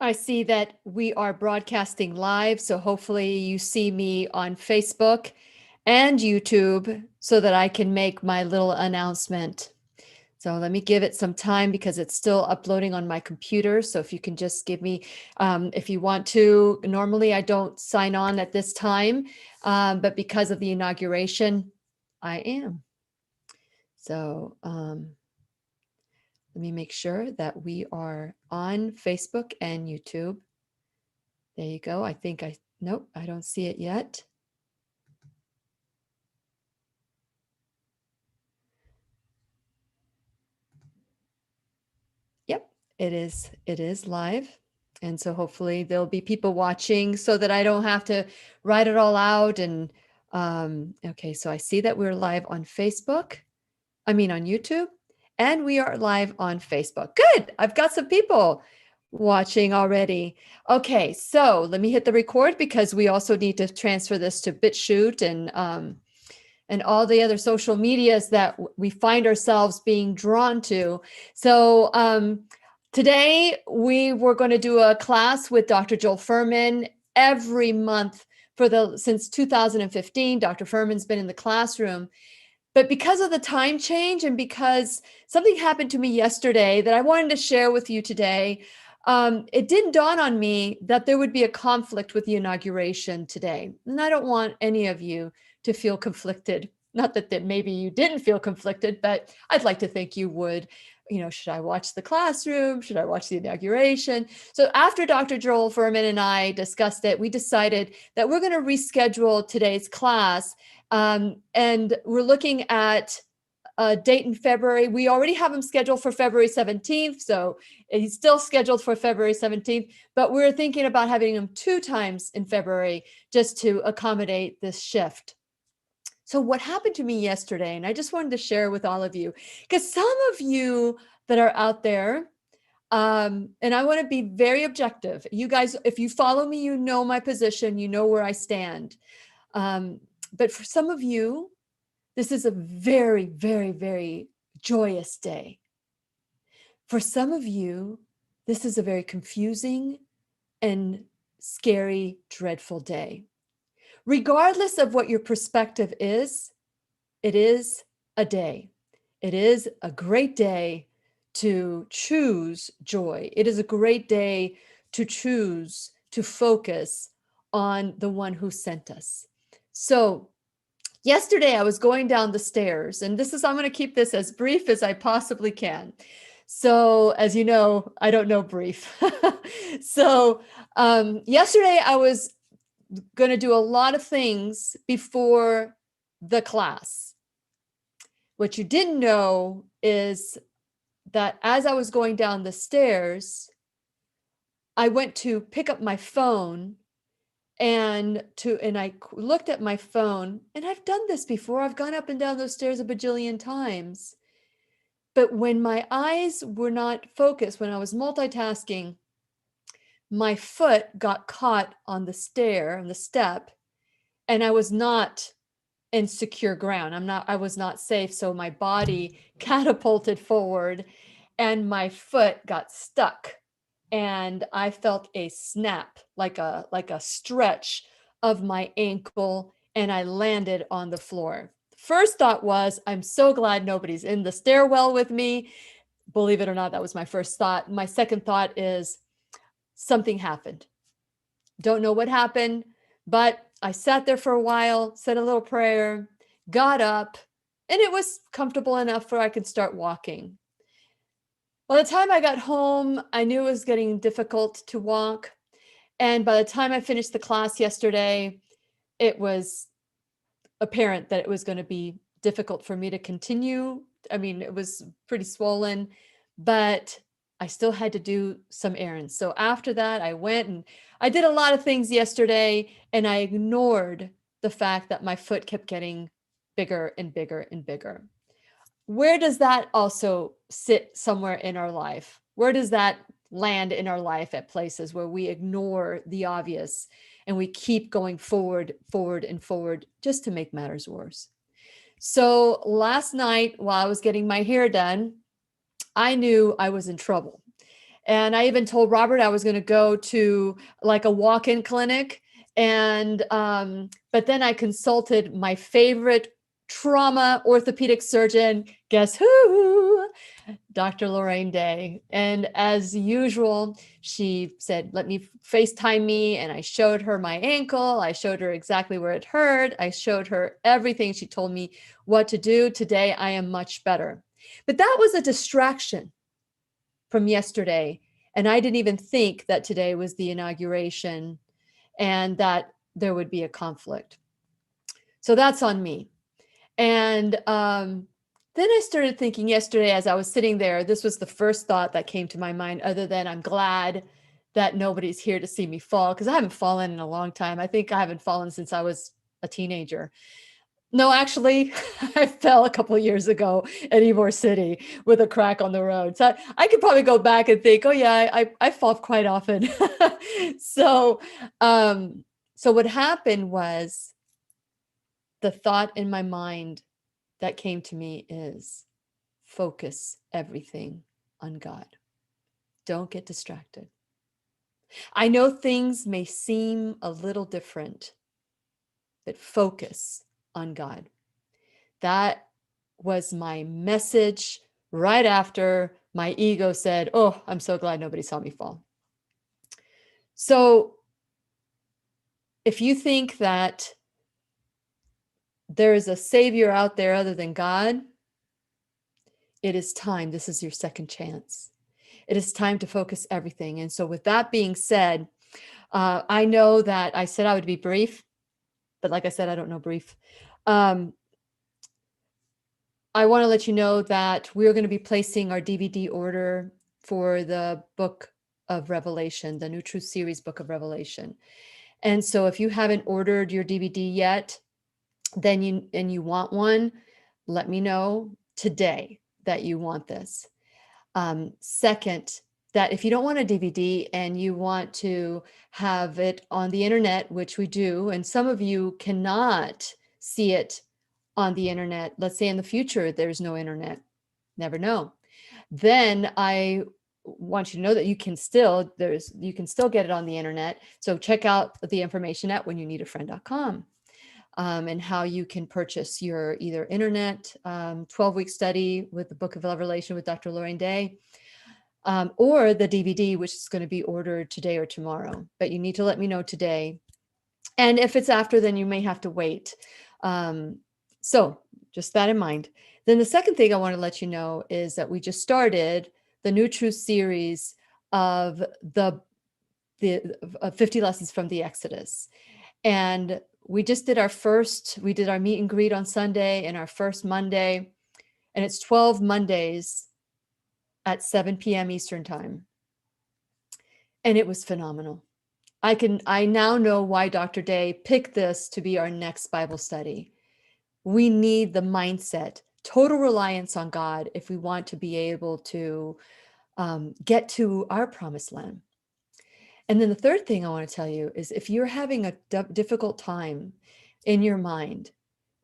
I see that we are broadcasting live, so hopefully you see me on Facebook and YouTube so that I can make my little announcement. So let me give it some time because it's still uploading on my computer. So if you can just give me, if you want to, normally I don't sign on at this time, but because of the inauguration, I am. So let me make sure that we are on Facebook and YouTube. There you go. Nope, I don't see it yet. Yep, it is live. And so hopefully there'll be people watching so that I don't have to write it all out. And okay, so I see that we're live on Facebook. I mean on YouTube, and we are live on Facebook. Good. I've got some people watching already. Okay, so let me hit the record because we also need to transfer this to BitChute and all the other social medias that we find ourselves being drawn to. So today we were going to do a class with Dr. Joel Fuhrman every month since 2015. Dr. Fuhrman's been in the classroom. But because of the time change and because something happened to me yesterday that I wanted to share with you today, it didn't dawn on me that there would be a conflict with the inauguration today. And I don't want any of you to feel conflicted. Not that maybe you didn't feel conflicted, but I'd like to think you would. Should I watch the classroom? Should I watch the inauguration? So after Dr. Joel Fuhrman and I discussed it, we decided that we're going to reschedule today's class. And we're looking at a date in February. We already have him scheduled for February 17th. So he's still scheduled for February 17th, but we're thinking about having him 2 times in February just to accommodate this shift. So what happened to me yesterday, and I just wanted to share with all of you, because some of you that are out there, and I want to be very objective. You guys, if you follow me, you know my position, you know where I stand. But for some of you, this is a very, very, very joyous day. For some of you, this is a very confusing and scary, dreadful day. Regardless of what your perspective is, it is a day. It is a great day to choose joy. It is a great day to choose to focus on the one who sent us. So yesterday I was going down the stairs, and I'm going to keep this as brief as I possibly can. So as you know, I don't know brief. So yesterday I was going to do a lot of things before the class. What you didn't know is that as I was going down the stairs, I went to pick up my phone and I looked at my phone, and I've done this before. I've gone up and down those stairs a bajillion times. But when my eyes were not focused, when I was multitasking, my foot got caught on the step, and I was not in secure ground. I was not safe. So my body catapulted forward and my foot got stuck. And I felt a snap, like a stretch of my ankle, and I landed on the floor. First thought was, I'm so glad nobody's in the stairwell with me. Believe it or not, that was my first thought. My second thought is something happened. Don't know what happened, but I sat there for a while, said a little prayer, got up, and it was comfortable enough where I could start walking. By the time I got home, I knew it was getting difficult to walk. And by the time I finished the class yesterday, it was apparent that it was going to be difficult for me to continue. I mean, it was pretty swollen, but I still had to do some errands. So after that, I went and I did a lot of things yesterday, and I ignored the fact that my foot kept getting bigger and bigger and bigger. Where does that also sit somewhere in our life? Where does that land in our life at places where we ignore the obvious and we keep going forward, forward, and forward just to make matters worse? So last night, while I was getting my hair done, I knew I was in trouble. And I even told Robert I was going to go to like a walk-in clinic. And, but then I consulted my favorite trauma orthopedic surgeon. Guess who? Dr. Lorraine Day. And as usual, she said, let me FaceTime me. And I showed her my ankle. I showed her exactly where it hurt. I showed her everything. She told me what to do. Today, I am much better. But that was a distraction from yesterday. And I didn't even think that today was the inauguration and that there would be a conflict. So that's on me. And then I started thinking yesterday as I was sitting there, this was the first thought that came to my mind, other than I'm glad that nobody's here to see me fall, because I haven't fallen in a long time. I think I haven't fallen since I was a teenager. No, actually, I fell a couple of years ago at Ybor City with a crack on the road. So I could probably go back and think, oh yeah, I fall quite often. So, so what happened was the thought in my mind that came to me is focus everything on God. Don't get distracted. I know things may seem a little different, but focus on God. That was my message right after my ego said, oh, I'm so glad nobody saw me fall. So if you think that there is a savior out there other than God, it is time. This is your second chance. It is time to focus everything. And so with that being said, I know that I said I would be brief, but like I said, I don't know brief. I want to let you know that we're going to be placing our DVD order for the book of Revelation, the New Truth Series book of Revelation. And so if you haven't ordered your DVD yet, then you want one, let me know today that you want this. Second, that if you don't want a DVD and you want to have it on the internet, which we do, and some of you cannot see it on the internet, let's say in the future, there's no internet, never know. Then I want you to know that you can still get it on the internet. So check out the information at whenyouneedafriend.com. And how you can purchase your either internet 12-week study with the Book of Revelation with Dr. Lorraine Day, or the DVD, which is going to be ordered today or tomorrow. But you need to let me know today. And if it's after, then you may have to wait. So just that in mind. Then the second thing I want to let you know is that we just started the New Truth series of the 50 lessons from the Exodus. And we just did we did our meet and greet on Sunday and our first Monday, and it's 12 Mondays at 7 p.m. Eastern time. And it was phenomenal. I now know why Dr. Day picked this to be our next Bible study. We need the mindset, total reliance on God if we want to be able to get to our promised land. And then the third thing I want to tell you is if you're having a difficult time in your mind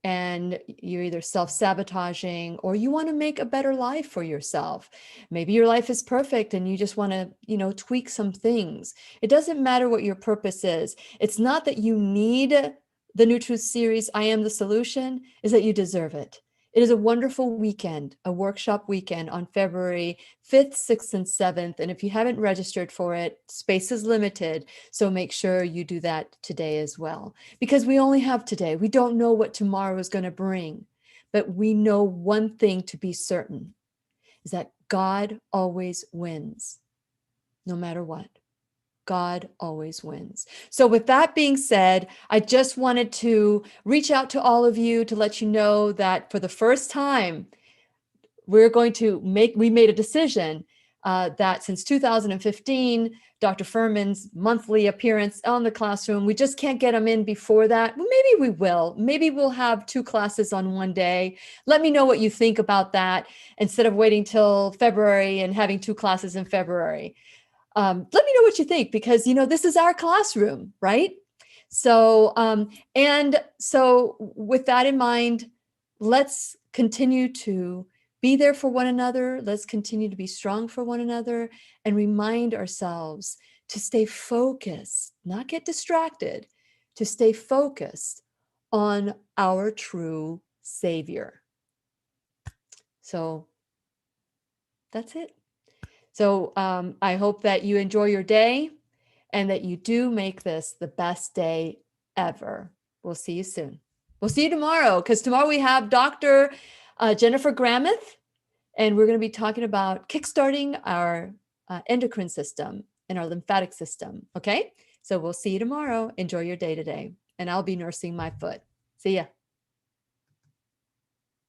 and you're either self-sabotaging or you want to make a better life for yourself, maybe your life is perfect and you just want to, tweak some things. It doesn't matter what your purpose is. It's not that you need the New Truth series, I Am the Solution, is that you deserve it. It is a wonderful weekend, a workshop weekend on February 5th, 6th, and 7th. And if you haven't registered for it, space is limited. So make sure you do that today as well. Because we only have today. We don't know what tomorrow is going to bring. But we know one thing to be certain, is that God always wins, no matter what. God always wins. So with that being said, I just wanted to reach out to all of you to let you know that for the first time, we made a decision that since 2015, Dr. Fuhrman's monthly appearance on the classroom, we just can't get him in before that. Well, maybe we will. Maybe we'll have 2 classes on one day. Let me know what you think about that instead of waiting till February and having 2 classes in February. Let me know what you think, because, this is our classroom, right? So, and so with that in mind, let's continue to be there for one another. Let's continue to be strong for one another and remind ourselves to stay focused, not get distracted, to stay focused on our true Savior. So that's it. So I hope that you enjoy your day and that you do make this the best day ever. We'll see you soon. We'll see you tomorrow, because tomorrow we have Dr. Jennifer Grameth, and we're going to be talking about kickstarting our endocrine system and our lymphatic system. Okay, so we'll see you tomorrow. Enjoy your day today, and I'll be nursing my foot. See ya.